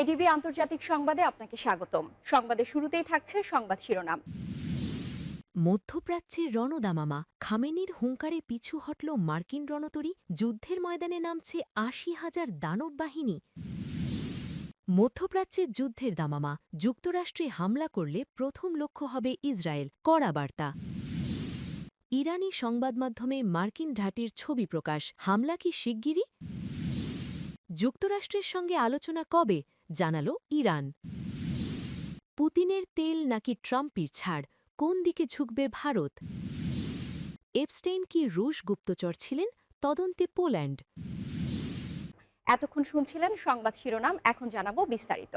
ADB আন্তর্জাতিক সংবাদে আপনাকে স্বাগতম। সংবাদের শুরুতেই থাকছে সংবাদ শিরোনাম। মধ্যপ্রাচ্যের রণদামামা, খামেনির হুঙ্কারে পিছু হটল মার্কিন রণতরী, যুদ্ধের ময়দানে নামছে ৮০,০০০ দানব বাহিনী। মধ্যপ্রাচ্যের যুদ্ধের দামামা, যুক্তরাষ্ট্রে হামলা করলে প্রথম লক্ষ্য হবে ইসরায়েল, কড়া বার্তা। ইরানি সংবাদমাধ্যমে মার্কিন ঘাঁটির ছবি প্রকাশ, হামলা কি শিগগিরই? যুক্তরাষ্ট্রের সঙ্গে আলোচনা কবে, জানাল ইরান। পুতিনের তেল নাকি ট্রাম্পের ছাড়, কোন দিকে ঝুঁকবে ভারত? এপস্টেইন কি রুশ গুপ্তচর ছিলেন, তদন্তে পোল্যান্ড। এতক্ষণ শুনছিলেন সংবাদ শিরোনাম, এখন জানাবো বিস্তারিত।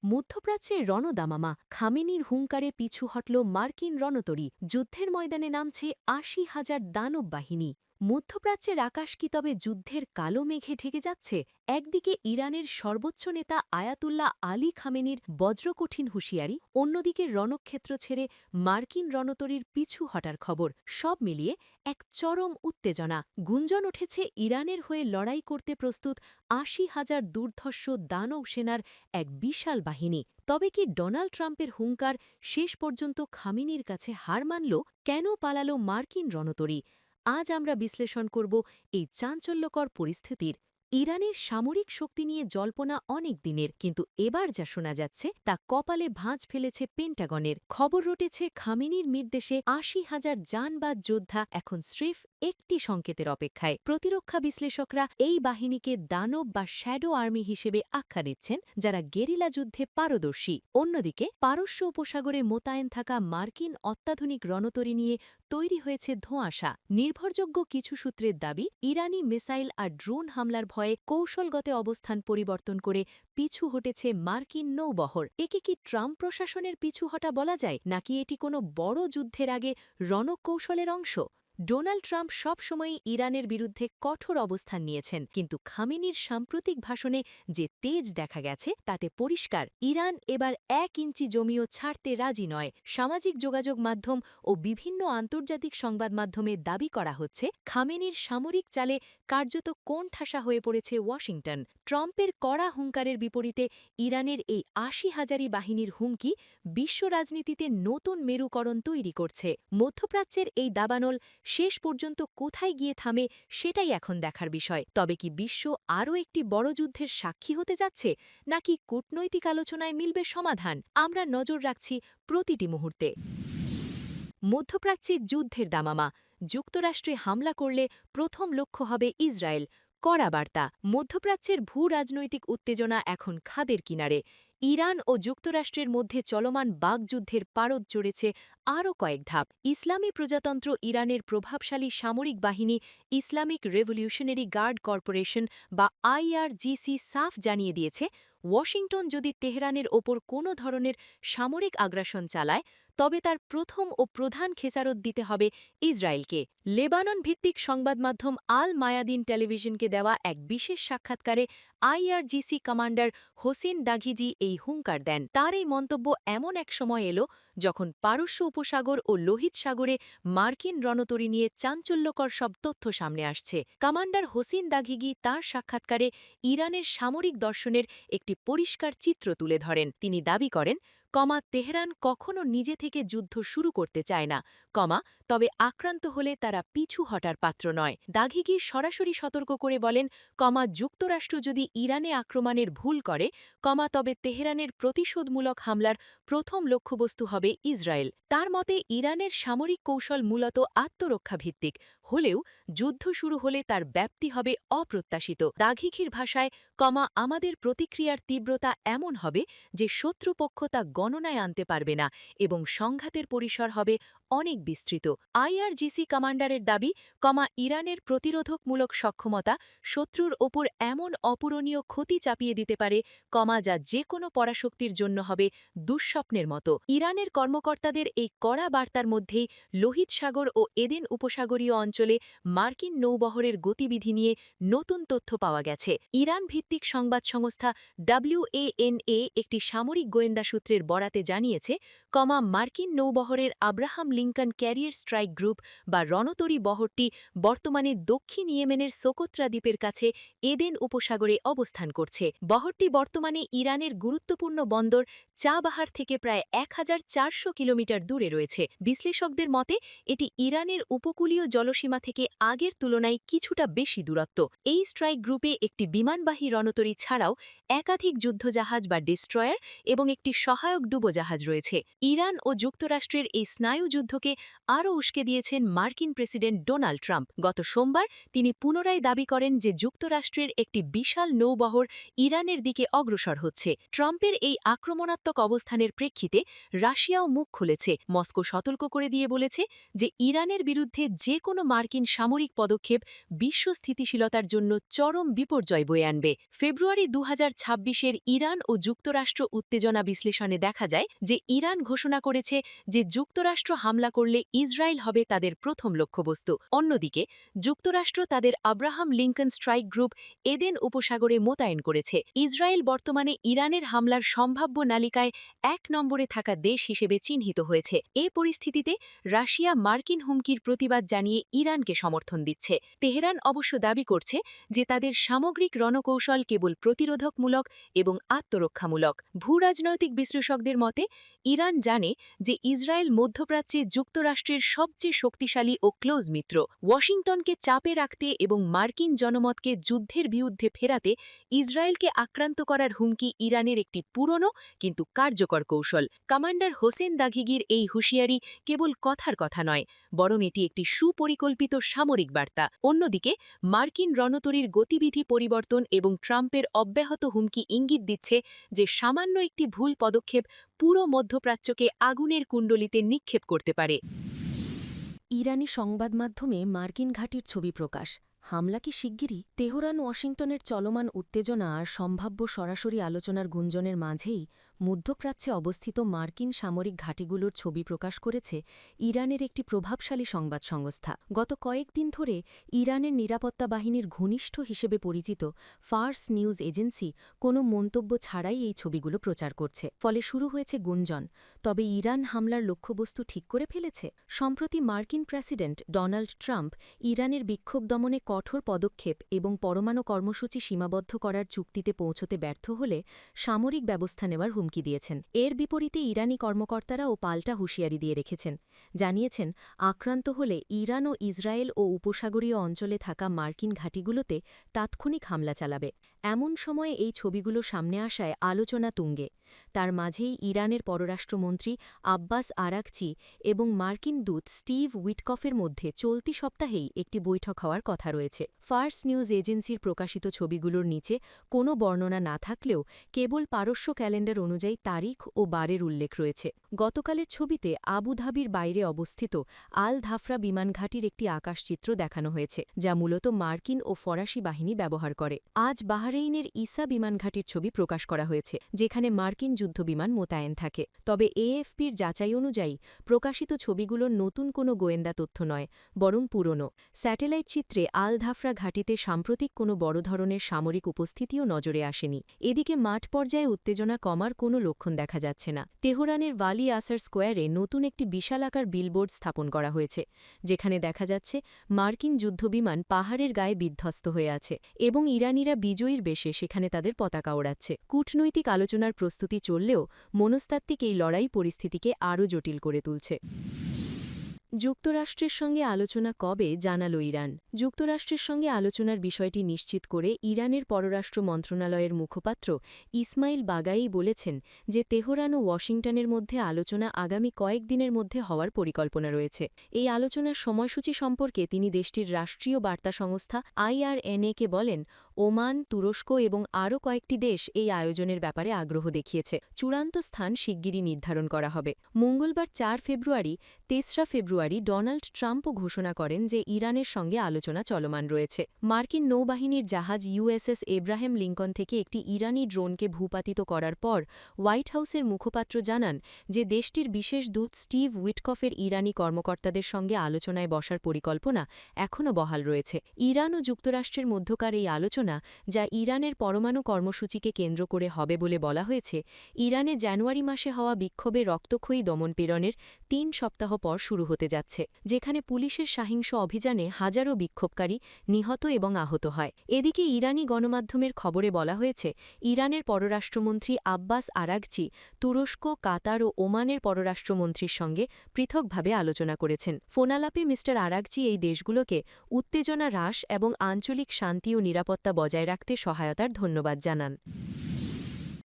মধ্যপ্রাচ্যের রণদামামা, খামেনির হুঙ্কারে পিছু হটল মার্কিন রণতরী, যুদ্ধের ময়দানে নামছে ৮০,০০০ দানব বাহিনী। মধ্যপ্রাচ্যের আকাশ কি তবে যুদ্ধের কালো মেঘে ঢেকে যাচ্ছে? একদিকে ইরানের সর্বোচ্চ নেতা আয়াতুল্লাহ আলী খামেনির বজ্রকঠিন হুঁশিয়ারি, অন্যদিকে রণক্ষেত্র ছেড়ে মার্কিন রণতরীর পিছু হটার খবর। সব মিলিয়ে এক চরম উত্তেজনা। গুঞ্জন উঠেছে ইরানের হয়ে লড়াই করতে প্রস্তুত ৮০,০০০ দুর্ধর্ষ দানব সেনার এক বিশাল বাহিনী। তবে কি ডোনাল্ড ট্রাম্পের হুঙ্কার শেষ পর্যন্ত খামেনির কাছে হার মানল? কেন পালালো মার্কিন রণতরী? আজ আমরা বিশ্লেষণ করব এই চাঞ্চল্যকর পরিস্থিতির। ইরানের সামরিক শক্তি নিয়ে জল্পনা অনেক দিনের, কিন্তু এবার যা শোনা যাচ্ছে তা কপালে ভাঁজ ফেলেছে পেন্টাগনের। খবর রটেছে খামেনির নির্দেশে ৮০,০০০ জানবাদ যোদ্ধা এখন স্রেফ একটি সংকেতের অপেক্ষায়। প্রতিরক্ষা বিশ্লেষকরা এই বাহিনীকে দানব বা শ্যাডো আর্মি হিসেবে আখ্যা দিচ্ছেন, যারা গেরিলা যুদ্ধে পারদর্শী। অন্যদিকে পারস্য উপসাগরে মোতায়েন থাকা মার্কিন অত্যাধুনিক রণতরী নিয়ে তৈরি হয়েছে ধোঁয়াশা। নির্ভরযোগ্য কিছু সূত্রের দাবি, ইরানি মিসাইল আর ড্রোন হামলার ভয়ে কৌশলগত অবস্থান পরিবর্তন করে পিছু হটেছে মার্কিন নৌবহর। একে কি ট্রাম্প প্রশাসনের পিছু হটা বলা যায়, নাকি এটি কোনো বড় যুদ্ধের আগে রণকৌশলের অংশ? ডোনাল্ড ট্রাম্প সবসময়ই ইরানের বিরুদ্ধে কঠোর অবস্থান নিয়েছেন, কিন্তু খামেনির সাম্প্রতিক ভাষণে যে তেজ দেখা গেছে তাতে পরিষ্কার, ইরান এবার ১ ইঞ্চি জমিও ছাড়তে রাজি নয়। সামাজিক যোগাযোগ মাধ্যম ও বিভিন্ন আন্তর্জাতিক সংবাদ মাধ্যমে দাবি করা হচ্ছে, খামেনির সামরিক চালে কার্যত কোণঠাসা হয়ে পড়েছে ওয়াশিংটন। ট্রাম্পের কড়া হুঙ্কারের বিপরীতে ইরানের এই ৮০,০০০ বাহিনীর হুমকি বিশ্ব রাজনীতিতে নতুন মেরুকরণ তৈরি করছে। মধ্যপ্রাচ্যের এই দাবানল শেষ পর্যন্ত কোথায় গিয়ে থামে সেটাই এখন দেখার বিষয়। তবে কি বিশ্ব আরও একটি বড় যুদ্ধের সাক্ষী হতে যাচ্ছে, নাকি কূটনৈতিক আলোচনায় মিলবে সমাধান? আমরা নজর রাখছি প্রতিটি মুহূর্তে। মধ্যপ্রাচ্যে যুদ্ধের দামামা, যুক্তরাষ্ট্রে হামলা করলে প্রথম লক্ষ্য হবে ইসরায়েল, কড়া বার্তা। মধ্যপ্রাচ্যের ভূ রাজনৈতিক উত্তেজনা এখন খাদের কিনারে। ইরান ও যুক্তরাষ্ট্রের মধ্যে চলমান বাগযুদ্ধের পারদ চড়েছে আরও কয়েক ধাপ। ইসলামী প্রজাতন্ত্র ইরানের প্রভাবশালী সামরিক বাহিনী ইসলামিক রেভলিউশনারি গার্ড কর্পোরেশন বা আইআরজিসি সাফ জানিয়ে দিয়েছে, ওয়াশিংটন যদি তেহরানের ওপর কোনো ধরনের সামরিক আগ্রাসন চালায়, তবে তার প্রথম ও প্রধান খেসারত দিতে হবে ইসরায়েলকে। লেবানন ভিত্তিক সংবাদ মাধ্যম আল মায়াদিন টেলিভিশনকে দেওয়া এক বিশেষ সাক্ষাৎকারে আইআরজিসি কমান্ডার হোসেন দাঘিজি এই হুঙ্কার দেন। তার এই মন্তব্য এমন এক সময় এলো যখন পারস্য উপসাগর ও লোহিত সাগরে মার্কিন রণতরী নিয়ে চাঞ্চল্যকর সব তথ্য সামনে আসছে। কমান্ডার হোসেন দাঘিজি তাঁর সাক্ষাৎকারে ইরানের সামরিক দর্শনের একটি পরিষ্কার চিত্র তুলে ধরেন। তিনি দাবি করেন, তেহরান কখনো নিজে থেকে যুদ্ধ শুরু করতে চায় না, তবে আক্রান্ত হলে তারা পিছু হটার পাত্র নয়। দাঘিজি সরাসরি সতর্ক করে বলেন, যুক্তরাষ্ট্র যদি ইরানে আক্রমণের ভুল করে, তবে তেহরানের প্রতিশোধমূলক হামলার প্রথম লক্ষ্যবস্তু হবে ইসরায়েল। তার মতে ইরানের সামরিক কৌশল মূলত আত্মরক্ষাভিত্তিক হলেও যুদ্ধ শুরু হলে তার ব্যাপ্তি হবে অপ্রত্যাশিত। দাঘিজির ভাষায়, আমাদের প্রতিক্রিয়ার তীব্রতা এমন হবে যে শত্রুপক্ষ তা গণনায় আনতে পারবে না এবং সংঘাতের পরিসর হবে অনেক বিস্তৃত। আইআরজিসি কমান্ডারের দাবি, ইরানের প্রতিরোধকমূলক সক্ষমতা শত্রুর ওপর এমন অপূরণীয় ক্ষতি চাপিয়ে দিতে পারে, যা যে কোনো পরাশক্তির জন্য হবে দুঃস্বপ্নের মতো। ইরানের কর্মকর্তাদের এই কড়া বার্তার মধ্যেই লোহিত সাগর ও এদেন উপসাগরীয় অঞ্চলে মার্কিন নৌবহরের গতিবিধি নিয়ে নতুন তথ্য পাওয়া গেছে। ইরান ভিত্তিক সংবাদ সংস্থা WANA একটি সামরিক গোয়েন্দা সূত্রের বরাতে জানিয়েছে, মার্কিন নৌবহরের Abraham Lincoln carrier strike group বা রণতরী বহরটি বর্তমানে দক্ষিণ ইয়েমেনের সোকোত্রা দ্বীপের কাছে এদেন উপসাগরে অবস্থান করছে। বহরটি বর্তমানে ইরানের গুরুত্বপূর্ণ বন্দর চাবাহার থেকে প্রায় ১,৪০০ কিলোমিটার দূরে রয়েছে। বিশ্লেষকদের মতে এটি ইরানের উপকূলীয় জলসীমা থেকে আগের তুলনায় কিছুটা বেশি দূরত্ব। এই স্ট্রাইক গ্রুপে একটি বিমানবাহী রণতরী ছাড়াও একাধিক যুদ্ধজাহাজ বা ডিস্ট্রয়ার এবং একটি সহায়ক ডুবোজাহাজ রয়েছে। ইরান ও যুক্তরাষ্ট্রের এই স্নায়ুযুদ্ধকে আরও উস্কে দিয়েছেন মার্কিন প্রেসিডেন্ট ডোনাল্ড ট্রাম্প। গত সোমবার তিনি পুনরায় দাবি করেন যে যুক্তরাষ্ট্রের একটি বিশাল নৌবহর ইরানের দিকে অগ্রসর হচ্ছে। ট্রাম্পের এই আক্রমণাত্মক অবস্থানের প্রেক্ষিতে রাশিয়াও মুখ খুলেছে। মস্কো সতর্ক করে দিয়ে বলেছে যে ইরানের বিরুদ্ধে যে কোনো মার্কিন সামরিক পদক্ষেপ বিশ্ব স্থিতিশীলতার জন্য চরম বিপর্যয় বয়ে আনবে। ফেব্রুয়ারি ২০২৬-এর ইরান ও যুক্তরাষ্ট্র উত্তেজনা বিশ্লেষণে দেখা যায় যে ইরান ঘোষণা করেছে যে যুক্তরাষ্ট্র হামলা করলে ইসরায়েল হবে তাদের প্রথম লক্ষ্যবস্তু। অন্যদিকে যুক্তরাষ্ট্র তাদের আব্রাহাম লিঙ্কন স্ট্রাইক গ্রুপ এদেন উপসাগরে মোতায়েন করেছে। ইসরায়েল বর্তমানে ইরানের হামলার সম্ভাব্য তালিকায় ১ নম্বরে থাকা দেশ হিসেবে চিহ্নিত হয়েছে। এ পরিস্থিতিতে রাশিয়া মার্কিন হুমকির প্রতিবাদ জানিয়ে ইরানকে সমর্থন দিচ্ছে। তেহরান অবশ্য দাবি করছে যে তাদের সামগ্রিক রণকৌশল কেবল প্রতিরোধকমূলক এবং আত্মরক্ষামূলক। ভূরাজনৈতিক বিশ্লেষকদের মতে ইরান জানে যে ইসরায়েল মধ্যপ্রাচ্যে যুক্তরাষ্ট্রের সবচেয়ে শক্তিশালী ও ক্লোজ মিত্র। ওয়াশিংটনকে চাপে রাখতে এবং মার্কিন জনমতকে যুদ্ধের বিরুদ্ধে ফেরাতে ইসরায়েলকে আক্রান্ত করার হুমকি ইরানের একটি পুরনো কিন্তু কার্যকর কৌশল। কমান্ডার হোসেন দাঘিগির এই হুঁশিয়ারি কেবল কথার কথা নয়, বরং এটি একটি সুপরিকল্পিত সামরিক বার্তা। অন্যদিকে মার্কিন রণতরীর গতিবিধি পরিবর্তন এবং ট্রাম্পের অব্যাহত হুমকি ইঙ্গিত দিচ্ছে যে সামান্য একটি ভুল পদক্ষেপ পুরো মধ্যপ্রাচ্যকে আগুনের কুণ্ডলিতে নিক্ষেপ করতে পারে। ইরানি সংবাদমাধ্যমে মার্কিন ঘাঁটির ছবি প্রকাশ। হামলা কি শিগগিরই? তেহরান ওয়াশিংটনের চলমান উত্তেজনা আর সম্ভাব্য সরাসরি আলোচনার গুঞ্জনের মাঝেই মধ্যপ্রাচ্যে অবস্থিত মার্কিন সামরিক ঘাঁটিগুলোর ছবি প্রকাশ করেছে ইরানের একটি প্রভাবশালী সংবাদ সংস্থা। গত কয়েকদিন ধরে ইরানের নিরাপত্তা বাহিনীর ঘনিষ্ঠ হিসেবে পরিচিত ফার্স নিউজ এজেন্সি কোনো মন্তব্য ছাড়াই এই ছবিগুলো প্রচার করছে। ফলে শুরু হয়েছে গুঞ্জন, তবে ইরান হামলার লক্ষ্যবস্তু ঠিক করে ফেলেছে। সম্প্রতি মার্কিন প্রেসিডেন্ট ডোনাল্ড ট্রাম্প ইরানের বিক্ষোভ দমনে কঠোর পদক্ষেপ এবং পরমাণু কর্মসূচি সীমাবদ্ধ করার চুক্তিতে পৌঁছতে ব্যর্থ হলে সামরিক ব্যবস্থা নেওয়ার হুমকি দিয়েছেন। এর বিপরীতে ইরানি কর্মকর্তারাও পাল্টা হুঁশিয়ারি দিয়ে রেখেছেন। জানিয়েছেন, আক্রান্ত হলে ইরান ও ইসরায়েল ও উপসাগরীয় অঞ্চলে থাকা মার্কিন ঘাঁটিগুলোতে তাৎক্ষণিক হামলা চালাবে। এমন সময়ে এই ছবিগুলো সামনে আসায় আলোচনা তুঙ্গে। তার মাঝেই ইরানের পররাষ্ট্রমন্ত্রী আব্বাস আরাকচি এবং মার্কিন দূত স্টিভ উইটকফের মধ্যে চলতি সপ্তাহেই একটি বৈঠক হওয়ার কথা রয়েছে। ফার্স নিউজ এজেন্সির প্রকাশিত ছবিগুলোর নিচে কোনো বর্ণনা না থাকলেও কেবল পারস্য ক্যালেন্ডার অনুযায়ী তারিখ ও বারের উল্লেখ রয়েছে। গতকালের ছবিতে আবুধাবির বাইরে অবস্থিত আল ধাফরা বিমানঘাঁটির একটি আকাশচিত্র দেখানো হয়েছে, যা মূলত মার্কিন ও ফরাসি বাহিনী ব্যবহার করে। আজ বাহরেইনের ইসা বিমানঘাঁটির ছবি প্রকাশ করা হয়েছে, যেখানে মার্কিন যুদ্ধবিমান মোতায়েন থাকে। তবে এএফপির যাচাই অনুযায়ী প্রকাশিত ছবিগুলো নতুন কোনো গোয়েন্দা তথ্য নয়, বরং পুরনো। স্যাটেলাইট চিত্রে আল ধাফরা ঘাঁটিতে সাম্প্রতিক কোনো বড় ধরনের সামরিক উপস্থিতিও নজরে আসেনি। এদিকে মাঠ পর্যায়ে উত্তেজনা কমার কোনো লক্ষণ দেখা যাচ্ছে না। তেহরানের ওয়ালি আসার স্কোয়ারে নতুন একটি বিশালাকার বিলবোর্ড স্থাপন করা হয়েছে, যেখানে দেখা যাচ্ছে মার্কিন যুদ্ধবিমান পাহাড়ের গায়ে বিধ্বস্ত হয়ে আছে এবং ইরানিরা বিজয়ীর বেশে সেখানে তাদের পতাকা ওড়াচ্ছে। কূটনৈতিক আলোচনার প্রস্তুতি চললেও মনস্তাত্ত্বিক এই লড়াই পরিস্থিতিকে আরও জটিল করে তুলছে। যুক্তরাষ্ট্রের সঙ্গে আলোচনা কবে জানাল ইরান। যুক্তরাষ্ট্রের সঙ্গে আলোচনার বিষয়টি নিশ্চিত করে ইরানের পররাষ্ট্র মন্ত্রণালয়ের মুখপাত্র ইসমাইল বাগাই বলেছেন যে তেহরান ও ওয়াশিংটনের মধ্যে আলোচনা আগামী কয়েকদিনের মধ্যে হওয়ার পরিকল্পনা রয়েছে। এই আলোচনার সময়সূচি সম্পর্কে তিনি দেশটির রাষ্ট্রীয় বার্তা সংস্থা IRNA-কে বলেন, ওমান, তুরস্ক এবং আরও কয়েকটি দেশ এই আয়োজনের ব্যাপারে আগ্রহ দেখিয়েছে। চূড়ান্ত স্থান শিগগিরই নির্ধারণ করা হবে। মঙ্গলবার ৪ ফেব্রুয়ারি ৩রা ফেব্রুয়ারি ডোনাল্ড ট্রাম্পও ঘোষণা করেন যে ইরানের সঙ্গে আলোচনা চলমান রয়েছে। মার্কিন নৌবাহিনীর জাহাজ USS এব্রাহাম লিঙ্কন থেকে একটি ইরানি ড্রোনকে ভূপাতিত করার পর হোয়াইট হাউসের মুখপাত্র জানান যে দেশটির বিশেষ দূত স্টিভ উইটকফের ইরানি কর্মকর্তাদের সঙ্গে আলোচনায় বসার পরিকল্পনা এখনও বহাল রয়েছে। ইরান ও যুক্তরাষ্ট্রের মধ্যকার এই আলোচনা আলোচনা যা ইরানের পরমাণু কর্মসূচিকে কেন্দ্র করে হবে বলে বলা হয়েছে, ইরানে জানুয়ারি মাসে হওয়া বিক্ষোভে রক্তক্ষয়ী দমনপীড়নের ৩ সপ্তাহ পর শুরু হতে যাচ্ছে, যেখানে পুলিশের সহিংস অভিযানে হাজারো বিক্ষোভকারী নিহত এবং আহত হয়। এদিকে ইরানি গণমাধ্যমের খবরে বলা হয়েছে, ইরানের পররাষ্ট্রমন্ত্রী আব্বাস আরাগচি তুরস্ক, কাতার ও ওমানের পররাষ্ট্রমন্ত্রীর সঙ্গে পৃথকভাবে আলোচনা করেছেন। ফোনালাপে মি আরাগচি এই দেশগুলোকে উত্তেজনা হ্রাস এবং আঞ্চলিক শান্তি ও নিরাপত্তা বজায় রাখতে সহায়তার ধন্যবাদ জানান।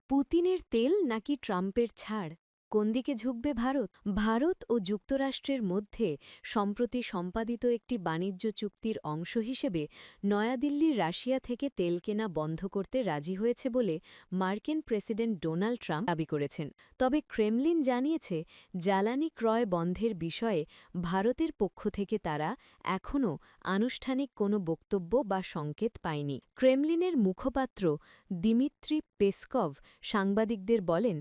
পুতিনের তেল নাকি ট্রাম্পের ছাড়, কোন দিকে ঝুঁকবে ভারত? ভারত ও যুক্তরাষ্ট্রের মধ্যে সম্প্রতি সম্পাদিত একটি বাণিজ্য চুক্তির অংশ হিসেবে নয়াদিল্লির রাশিয়া থেকে তেল কেনা বন্ধ করতে রাজি হয়েছে বলে মার্কিন প্রেসিডেন্ট ডোনাল্ড ট্রাম্প দাবি করেছেন। তবে ক্রেমলিন জানিয়েছে, জ্বালানি ক্রয় বন্ধের বিষয়ে ভারতের পক্ষ থেকে তারা এখনও আনুষ্ঠানিক কোনো বক্তব্য বা সংকেত পায়নি। ক্রেমলিনের মুখপাত্র দিমিত্রি পেসকভ সাংবাদিকদের বলেন,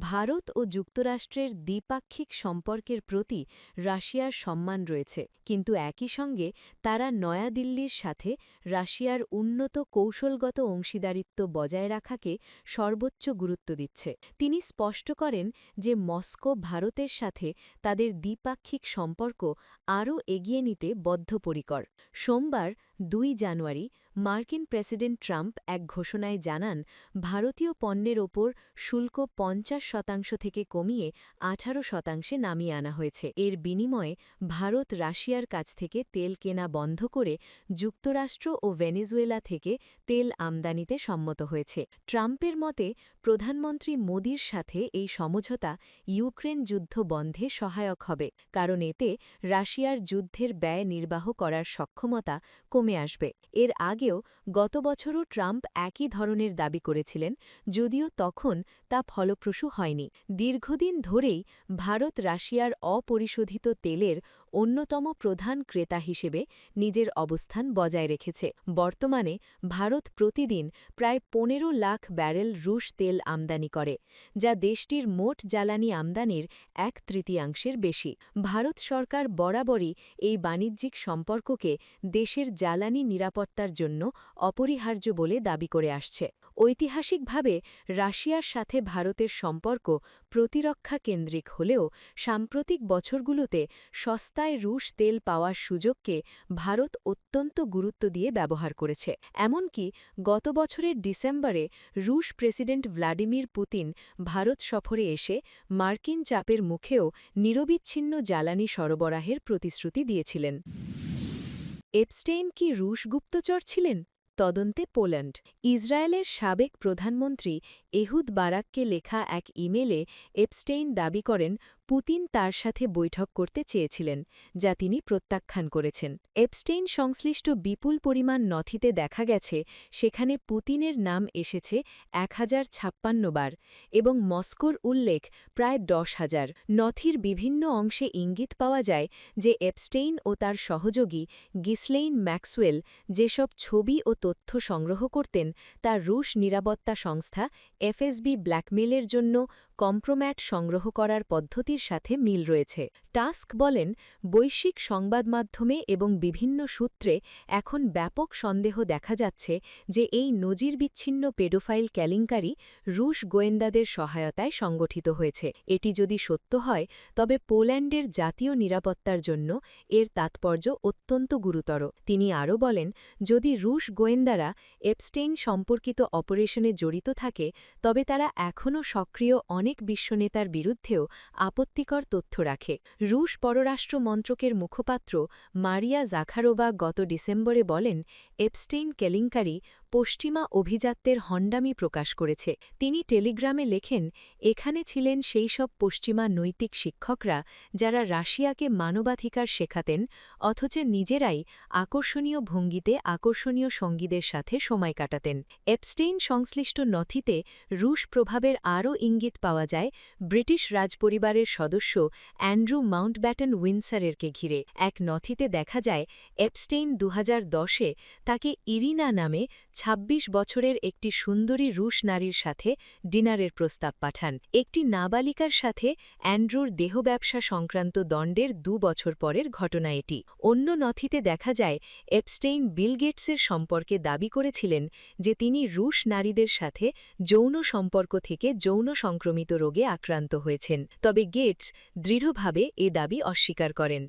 ভারত ও যুক্তরাষ্ট্রের দ্বিপাক্ষিক সম্পর্কের প্রতি রাশিয়ার সম্মান রয়েছে, কিন্তু একই সঙ্গে তারা নয়াদিল্লির সাথে রাশিয়ার উন্নত কৌশলগত অংশীদারিত্ব বজায় রাখাকে সর্বোচ্চ গুরুত্ব দিচ্ছে। তিনি স্পষ্ট করেন যে মস্কো ভারতের সাথে তাদের দ্বিপাক্ষিক সম্পর্ক আরও এগিয়ে নিতে বদ্ধপরিকর। সোমবার ২ জানুয়ারি মার্কিন প্রেসিডেন্ট ট্রাম্প এক ঘোষণায় জানান, ভারতীয় পণ্যের ওপর শুল্ক ৫০% থেকে কমিয়ে ১৮% নামিয়ে আনা হয়েছে। এর বিনিময়ে ভারত রাশিয়ার কাছ থেকে তেল কেনা বন্ধ করে যুক্তরাষ্ট্র ও ভেনেজুয়েলা থেকে তেল আমদানিতে সম্মত হয়েছে। ট্রাম্পের মতে, প্রধানমন্ত্রী মোদির সাথে এই সমঝোতা ইউক্রেন যুদ্ধ বন্ধে সহায়ক হবে, কারণ এতে রাশিয়ার যুদ্ধের ব্যয় নির্বাহ করার সক্ষমতা কমে আসবে। এর আগেও গত বছরও ট্রাম্প একই ধরনের দাবি করেছিলেন, যদিও তখন তা ফলপ্রসূ হয়নি। দীর্ঘদিন ধরেই ভারত রাশিয়ার অপরিশোধিত তেলের অন্যতম প্রধান ক্রেতা হিসেবে নিজের অবস্থান বজায় রেখেছে। বর্তমানে ভারত প্রতিদিন প্রায় ১৫ লাখ ব্যারেল রুশ তেল আমদানি করে, যা দেশটির মোট জ্বালানি আমদানির ১/৩ বেশি। ভারত সরকার বরাবরই এই বাণিজ্যিক সম্পর্ককে দেশের জ্বালানি নিরাপত্তার জন্য অপরিহার্য বলে দাবি করে আসছে। ঐতিহাসিকভাবে রাশিয়ার সাথে ভারতের সম্পর্ক প্রতিরক্ষা কেন্দ্রিক হলেও সাম্প্রতিক বছরগুলোতে সস্তায় রুশ তেল পাওয়ার সুযোগকে ভারত অত্যন্ত গুরুত্ব দিয়ে ব্যবহার করেছে। এমনকি গত বছরের ডিসেম্বরে রুশ প্রেসিডেন্ট ভ্লাদিমির পুতিন ভারত সফরে এসে মার্কিন চাপের মুখেও নিরবিচ্ছিন্ন জ্বালানি সরবরাহের প্রতিশ্রুতি দিয়েছিলেন। এপস্টেইন কি রুশ গুপ্তচর ছিলেন? তদন্তে পোল্যান্ড। ইসরায়েলের সাবেক প্রধানমন্ত্রী এহুদ বারাককে লেখা এক ইমেলে এপস্টেইন দাবি করেন, পুতিন তার সাথে বৈঠক করতে চেয়েছিলেন, যা তিনি প্রত্যাখ্যান করেছেন। এপস্টেইন সংশ্লিষ্ট বিপুল পরিমাণ নথিতে দেখা গেছে সেখানে পুতিনের নাম এসেছে ১০৫৬ বার এবং মস্কোর উল্লেখ প্রায় ১০,০০০। নথির বিভিন্ন অংশে ইঙ্গিত পাওয়া যায় যে এপস্টেইন ও তার সহযোগী গিসলেইন ম্যাক্সওয়েল যেসব ছবি ও তথ্য সংগ্রহ করতেন তা রুশ নিরাপত্তা সংস্থা এফএসবি ব্ল্যাকমেলের জন্য কম্প্রোম্যাট সংগ্রহ করার পদ্ধতির সাথে মিল রয়েছে। টাস্ক বলেন, বৈশ্বিক সংবাদমাধ্যমে এবং বিভিন্ন সূত্রে এখন ব্যাপক সন্দেহ দেখা যাচ্ছে যে এই নজিরবিচ্ছিন্ন পেডোফাইল কেলেঙ্কারি রুশ গোয়েন্দাদের সহায়তায় সংগঠিত হয়েছে। এটি যদি সত্য হয়, তবে পোল্যান্ডের জাতীয় নিরাপত্তার জন্য এর তাৎপর্য অত্যন্ত গুরুতর। তিনি আরও বলেন, যদি রুশ গোয়েন্দারা এপস্টেইন সম্পর্কিত অপারেশনে জড়িত থাকে, তবে তারা এখনও সক্রিয় অনেক বিশ্বনেতার বিরুদ্ধেও আপত্তিকর তথ্য রাখে। রুশ পররাষ্ট্র মন্ত্রকের মুখপাত্র মারিয়া জাখারোভা গত ডিসেম্বরে বলেন, এপস্টেইন কেলেঙ্কারি পশ্চিমা অভিজাত্যের হন্ডামি প্রকাশ করেছে। তিনি টেলিগ্রামে লেখেন, এখানে ছিলেন সেই সব পশ্চিমা নৈতিক শিক্ষকরা যারা রাশিয়াকে মানবাধিকার শেখাতেন, অথচ নিজেরাই আকর্ষণীয় ভঙ্গিতে আকর্ষণীয় সঙ্গীদের সাথে সময় কাটাতেন। এপস্টেইন সংশ্লিষ্ট নথিতে রুশ প্রভাবের আরও ইঙ্গিত পাওয়া যায় ব্রিটিশ রাজপরিবারের সদস্য অ্যান্ড্রু মাউন্টব্যাটেন উইন্ডসরেরকে ঘিরে। এক নথিতে দেখা যায়, এপস্টেইন ২০১০-এ তাকে ইরিনা নামে ২৬ বছরের একটি সুন্দরী রুশ নারীর সাথে ডিনারের প্রস্তাব পাঠান। একটি নাবালিকার সাথে অ্যান্ড্রুর দেহ ব্যবসা সংক্রান্ত দণ্ডের ২ বছর পরের ঘটনা এটি। অন্য নথিতে দেখা যায় এপস্টেইন বিল গেটসের সম্পর্কে দাবি করেছিলেন যে তিনি রুশ নারীদের সাথে যৌন সম্পর্ক থেকে যৌন সংক্রমিত রোগে আক্রান্ত হয়েছেন, তবে গেটস দৃঢ়ভাবে এ দাবি অস্বীকার করেন।